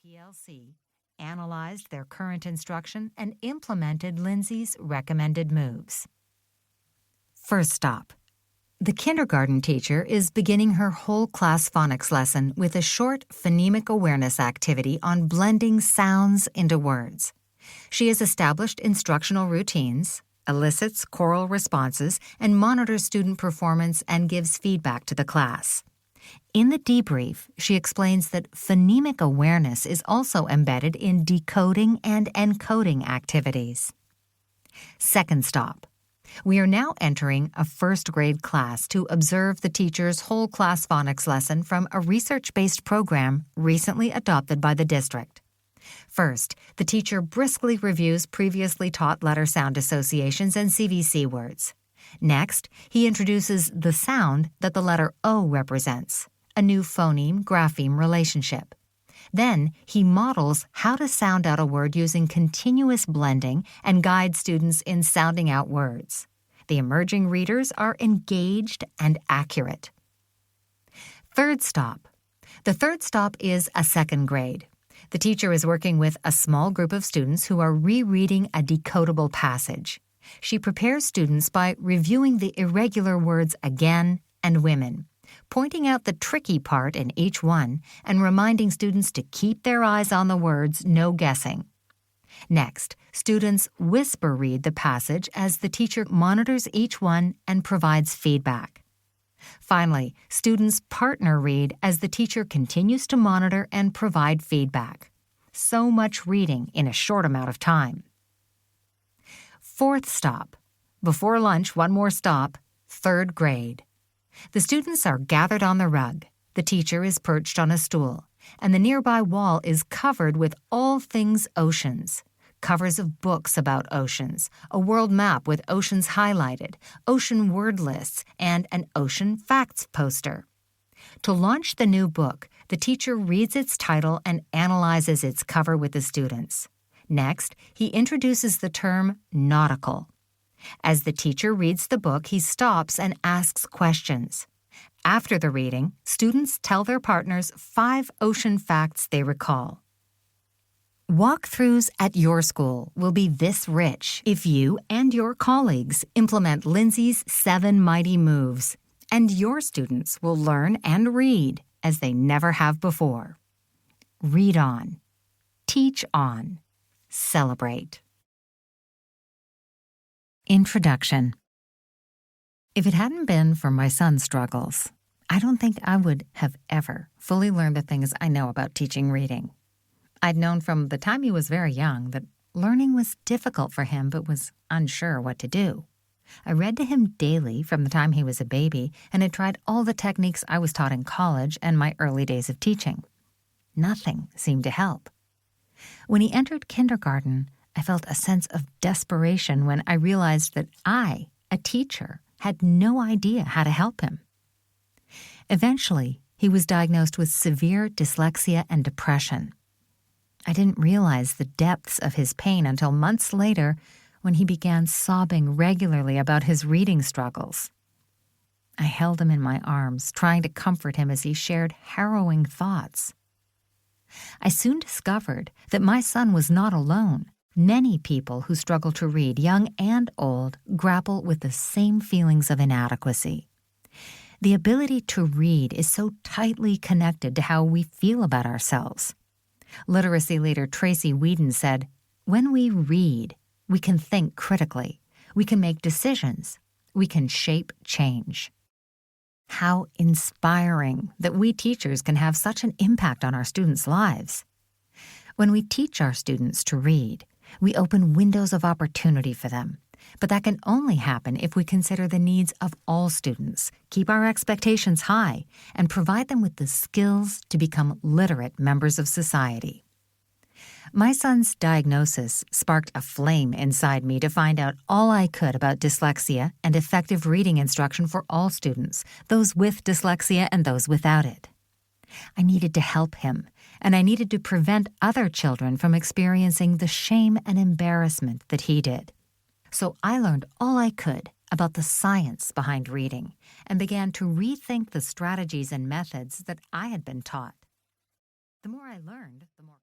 PLC analyzed their current instruction and implemented Lindsay's recommended moves. First stop. The kindergarten teacher is beginning her whole class phonics lesson with a short phonemic awareness activity on blending sounds into words. She has established instructional routines, elicits choral responses, and monitors student performance and gives feedback to the class. In the debrief, she explains that phonemic awareness is also embedded in decoding and encoding activities. Second stop. We are now entering a first-grade class to observe the teacher's whole class phonics lesson from a research-based program recently adopted by the district. First, the teacher briskly reviews previously taught letter-sound associations and CVC words. Next, he introduces the sound that the letter O represents, a new phoneme-grapheme relationship. Then, he models how to sound out a word using continuous blending and guides students in sounding out words. The emerging readers are engaged and accurate. Third stop. The third stop is a second grade. The teacher is working with a small group of students who are rereading a decodable passage. She prepares students by reviewing the irregular words again and women, pointing out the tricky part in each one and reminding students to keep their eyes on the words, no guessing. Next, students whisper read the passage as the teacher monitors each one and provides feedback. Finally, students partner read as the teacher continues to monitor and provide feedback. So much reading in a short amount of time. Fourth stop. Before lunch, one more stop, third grade. The students are gathered on the rug. The teacher is perched on a stool, and the nearby wall is covered with all things oceans. Covers of books about oceans, a world map with oceans highlighted, ocean word lists, and an ocean facts poster. To launch the new book, the teacher reads its title and analyzes its cover with the students. Next, he introduces the term nautical. As the teacher reads the book, he stops and asks questions. After the reading, students tell their partners 5 ocean facts they recall. Walkthroughs at your school will be this rich if you and your colleagues implement Lindsay's 7 mighty moves, and your students will learn and read as they never have before. Read on. Teach on. Celebrate. Introduction. If it hadn't been for my son's struggles, I don't think I would have ever fully learned the things I know about teaching reading. I'd known from the time he was very young that learning was difficult for him but was unsure what to do. I read to him daily from the time he was a baby and had tried all the techniques I was taught in college and my early days of teaching. Nothing seemed to help. When he entered kindergarten, I felt a sense of desperation when I realized that I, a teacher, had no idea how to help him. Eventually, he was diagnosed with severe dyslexia and depression. I didn't realize the depths of his pain until months later when he began sobbing regularly about his reading struggles. I held him in my arms, trying to comfort him as he shared harrowing thoughts. I soon discovered that my son was not alone. Many people who struggle to read, young and old, grapple with the same feelings of inadequacy. The ability to read is so tightly connected to how we feel about ourselves. Literacy leader Tracy Whedon said, "When we read, we can think critically, we can make decisions, we can shape change." How inspiring that we teachers can have such an impact on our students' lives. When we teach our students to read, we open windows of opportunity for them. But that can only happen if we consider the needs of all students, keep our expectations high, and provide them with the skills to become literate members of society. My son's diagnosis sparked a flame inside me to find out all I could about dyslexia and effective reading instruction for all students, those with dyslexia and those without it. I needed to help him, and I needed to prevent other children from experiencing the shame and embarrassment that he did. So I learned all I could about the science behind reading and began to rethink the strategies and methods that I had been taught. The more I learned, the more